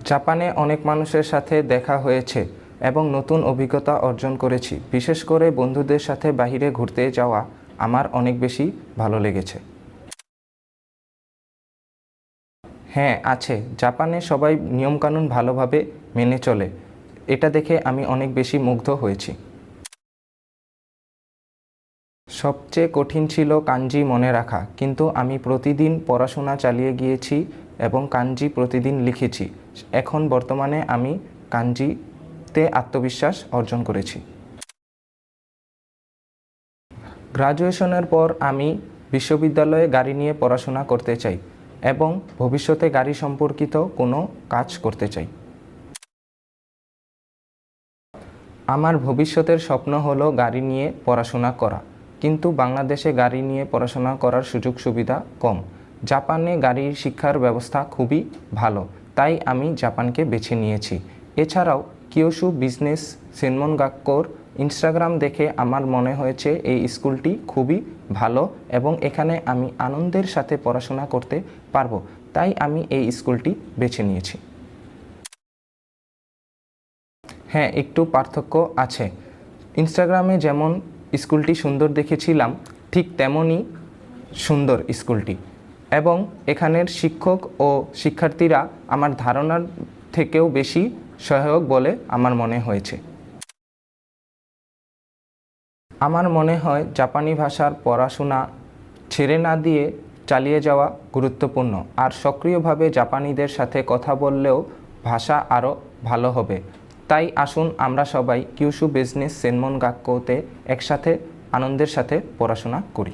জাপানে অনেক মানুষের সাথে দেখা হয়েছে এবং নতুন অভিজ্ঞতা অর্জন করেছি। বিশেষ করে বন্ধুদের সাথে বাইরে ঘুরতে যাওয়া আমার অনেক বেশি ভালো লেগেছে। হ্যাঁ, আছে। জাপানে সবাই নিয়মকানুন ভালোভাবে মেনে চলে। এটা দেখে আমি অনেক বেশি মুগ্ধ হয়েছি। সবচেয়ে কঠিন ছিল কাঞ্জি মনে রাখা, কিন্তু আমি প্রতিদিন পড়াশোনা চালিয়ে গিয়েছি এবং কাঞ্জি প্রতিদিন লিখেছি। এখন বর্তমানে আমি কাঞ্জিতে আত্মবিশ্বাস অর্জন করেছি। গ্র্যাজুয়েশনের পর আমি বিশ্ববিদ্যালয়ে গাড়ি নিয়ে পড়াশোনা করতে চাই এবং ভবিষ্যতে গাড়ি সম্পর্কিত কোনো কাজ করতে চাই। আমার ভবিষ্যতের স্বপ্ন হলো গাড়ি নিয়ে পড়াশোনা করা, কিন্তু বাংলাদেশে গাড়ি নিয়ে পড়াশোনা করার সুযোগ সুবিধা কম। জাপানে গাড়ির শিক্ষার ব্যবস্থা খুবই ভালো, তাই আমি জাপানকে বেছে নিয়েছি। এছাড়াও কিয়োশু বিজনেস সেনমনগাক্কোর ইনস্টাগ্রাম দেখে আমার মনে হয়েছে এই স্কুলটি খুবই ভালো এবং এখানে আমি আনন্দের সাথে পড়াশোনা করতে পারবো, তাই আমি এই স্কুলটি বেছে নিয়েছি। হ্যাঁ, একটু পার্থক্য আছে। ইনস্টাগ্রামে যেমন স্কুলটি সুন্দর দেখেছিলাম, ঠিক তেমনই সুন্দর স্কুলটি এবং এখানের শিক্ষক ও শিক্ষার্থীরা আমার ধারণার থেকেও বেশি সহায়ক বলে আমার মনে হয়েছে। আমার মনে হয় জাপানি ভাষার পড়াশোনা ছেড়ে না দিয়ে চালিয়ে যাওয়া গুরুত্বপূর্ণ, আর সক্রিয়ভাবে জাপানিদের সাথে কথা বললেও ভাষা আরও ভালো হবে। তাই আসুন আমরা সবাই কিয়োশু বিজনেস সেনমনগাক্কোতে একসাথে আনন্দের সাথে পড়াশোনা করি।